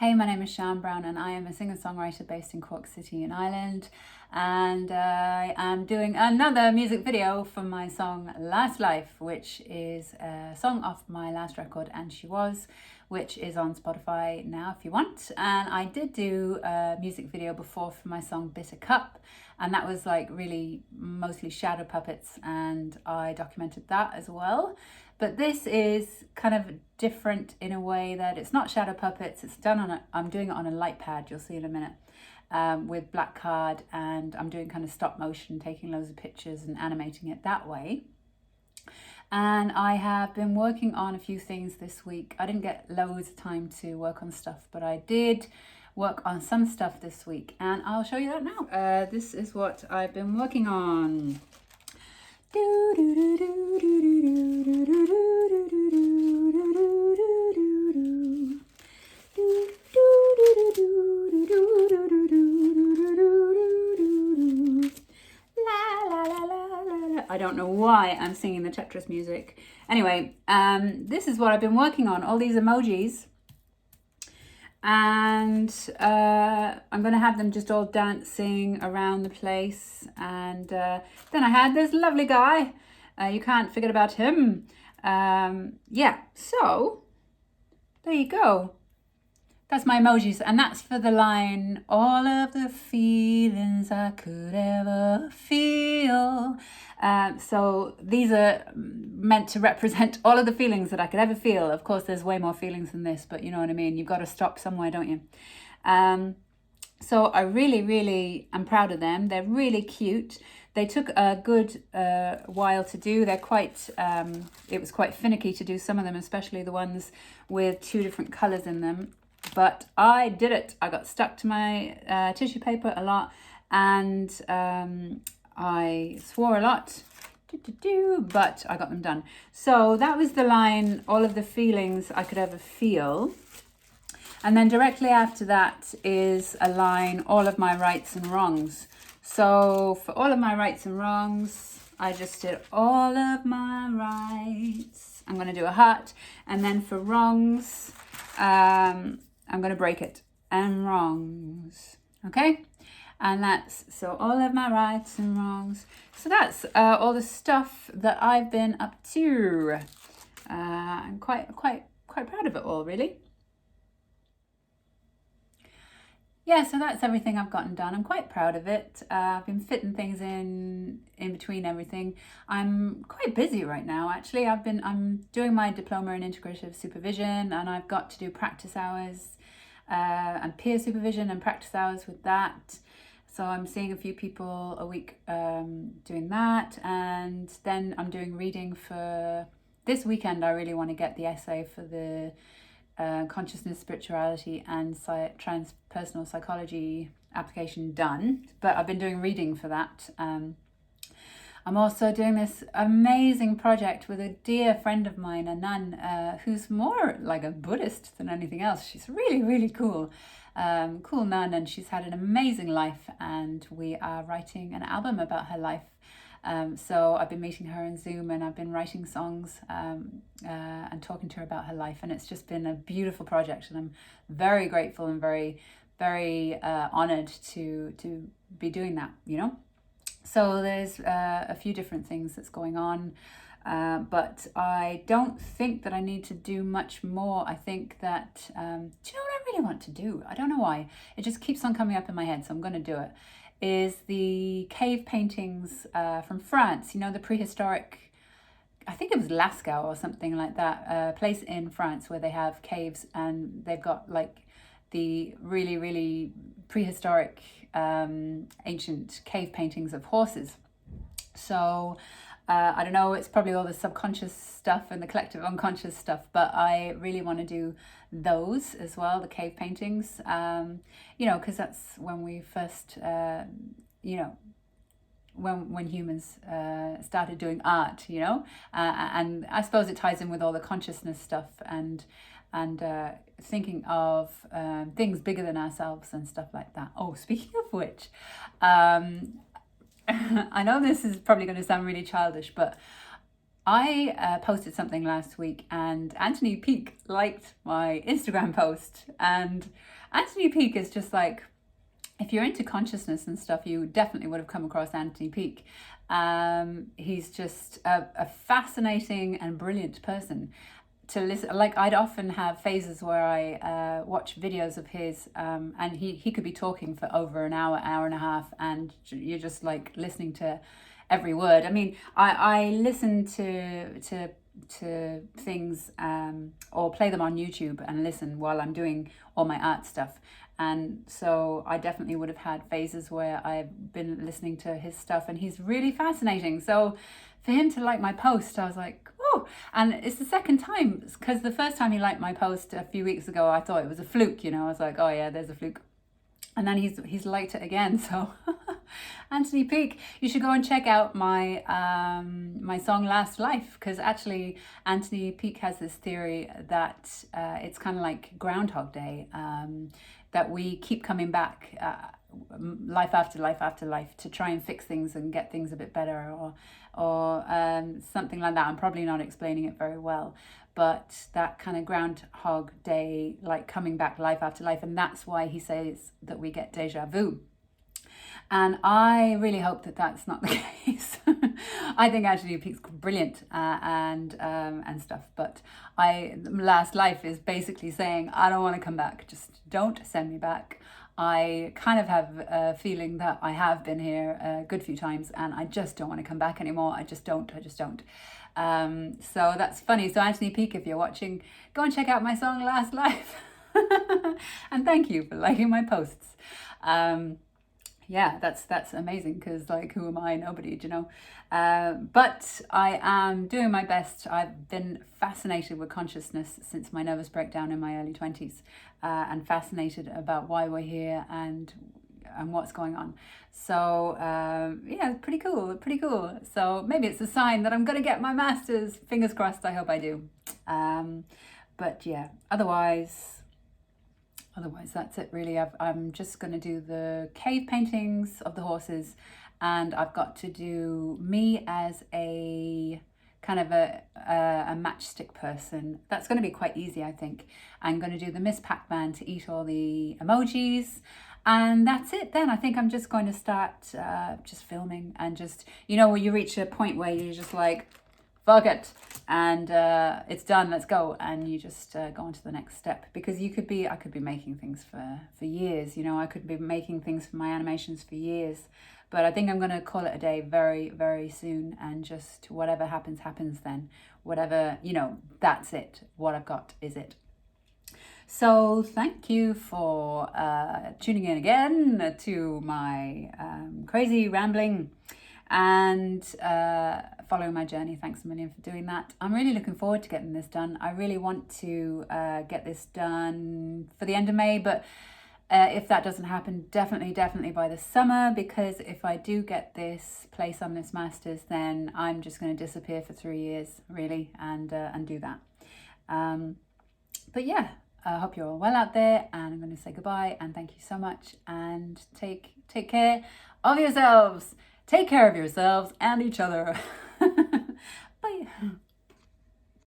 Hey, my name is Siân Brown and I am a singer-songwriter based in Cork City in Ireland, and I am doing another music video for my song Last Life, which is a song off my last record, And She Was, which is on Spotify now if you want. And I did do a music video before for my song Bitter Cup, and that was like really mostly shadow puppets, and I documented that as well. But this is kind of different in a way that it's not shadow puppets. It's done on I'm doing it on a light pad, you'll see in a minute, with black card, and I'm doing kind of stop motion, taking loads of pictures and animating it that way. And I have been working on a few things this week. I didn't get loads of time to work on stuff, but I did work on some stuff this week, and I'll show you that now. This is what I've been working on. I don't know why I'm singing the Tetris music. Anyway, this is what I've been working on, all these emojis. And I'm going to have them just all dancing around the place. And then I had this lovely guy. You can't forget about him. Yeah, so there you go. That's my emojis, and that's for the line, all of the feelings I could ever feel. So these are meant to represent all of the feelings that I could ever feel. Of course, there's way more feelings than this, but you know what I mean. You've got to stop somewhere, don't you? So I really am proud of them. They're really cute. They took a good while to do. They're quite, it was quite finicky to do some of them, especially the ones with two different colors in them. But I did it. I got stuck to my tissue paper a lot, and I swore a lot, but I got them done. So that was the line, all of the feelings I could ever feel. And then directly after that is a line, all of my rights and wrongs. So for all of my rights and wrongs, I just did all of my rights. I'm going to do a heart. And then for wrongs, I'm going to break it. And wrongs. Okay? And that's, so all of my rights and wrongs. So that's all the stuff that I've been up to. I'm quite proud of it all, really. Yeah, so that's everything I've gotten done. I'm quite proud of it. I've been fitting things in between everything. I'm quite busy right now, actually. I'm doing my diploma in integrative supervision, and I've got to do practice hours and peer supervision and practice hours with that. So I'm seeing a few people a week doing that, and then I'm doing reading for this weekend. I really want to get the essay for the consciousness, spirituality and transpersonal psychology application done, but I've been doing reading for that. I'm also doing this amazing project with a dear friend of mine, a nun, who's more like a Buddhist than anything else. She's really cool, cool nun, and she's had an amazing life, and we are writing an album about her life. So I've been meeting her on Zoom, and I've been writing songs and talking to her about her life, and it's just been a beautiful project, and I'm very grateful and very honoured to be doing that, you know. So there's a few different things that's going on, but I don't think that I need to do much more. I think that, do you know what I really want to do? I don't know why. It just keeps on coming up in my head, so I'm going to do it. Is the cave paintings from France, you know, the prehistoric, I think it was Lascaux or something like that, place in France where they have caves, and they've got like the really prehistoric ancient cave paintings of horses. So I don't know, it's probably all the subconscious stuff and the collective unconscious stuff, but I really want to do those as well, the cave paintings, you know, because that's when we first, you know, when humans started doing art, you know, and I suppose it ties in with all the consciousness stuff and thinking of things bigger than ourselves and stuff like that. Oh, speaking of which, I know this is probably going to sound really childish, but I posted something last week and Anthony Peake liked my Instagram post. And Anthony Peake is just like, if you're into consciousness and stuff, you definitely would have come across Anthony Peake. He's just a fascinating and brilliant person to listen. Like, I'd often have phases where I watch videos of his, and he could be talking for over an hour, hour and a half, and you're just like listening to every word. I mean, I listen to things, or play them on YouTube and listen while I'm doing all my art stuff. And so I definitely would have had phases where I've been listening to his stuff, and he's really fascinating. So for him to like my post, I was like, oh, and it's the second time, because the first time he liked my post a few weeks ago, I thought it was a fluke, I was like, oh yeah, there's a fluke. And then he's liked it again. So Anthony Peake, you should go and check out my my song Last Life, because actually Anthony Peake has this theory that it's kind of like Groundhog Day, that we keep coming back life after life after life to try and fix things and get things a bit better, or something like that. I'm probably not explaining it very well, but that kind of Groundhog Day, like coming back life after life, and that's why he says that we get deja vu. And I really hope that that's not the case. I think Anthony Peake's brilliant, and stuff. But Last Life is basically saying, I don't want to come back. Just don't send me back. I kind of have a feeling that I have been here a good few times, and I just don't want to come back anymore. I just don't. So that's funny. So Anthony Peake, if you're watching, go and check out my song Last Life. And thank you for liking my posts. Yeah, that's amazing, because like, who am I? Nobody, but I am doing my best. I've been fascinated with consciousness since my nervous breakdown in my early 20s, and fascinated about why we're here and what's going on. So yeah, pretty cool. So maybe it's a sign that I'm going to get my master's. Fingers crossed. I hope I do. But yeah, otherwise that's it really. I'm just going to do the cave paintings of the horses, and I've got to do me as a kind of a matchstick person. That's going to be quite easy, I think. I'm going to do the Miss Pac-Man to eat all the emojis, and that's it then. I think I'm just going to start just filming, and just, where you reach a point where you're just like, fuck it, and it's done, let's go, and you just go on to the next step. Because I could be making things for years, I could be making things for my animations for years, but I think I'm going to call it a day very, very soon, and just whatever happens then. Whatever, that's it. What I've got is it. So thank you for tuning in again to my crazy rambling and following my journey. Thanks a million for doing that. I'm really looking forward to getting this done. I really want to get this done for the end of May, but if that doesn't happen, definitely by the summer, because if I do get this place on this masters, then I'm just going to disappear for 3 years, really, and do that. But yeah, I hope you're all well out there, and I'm going to say goodbye and thank you so much, and take care of yourselves. Take care of yourselves and each other. Bye.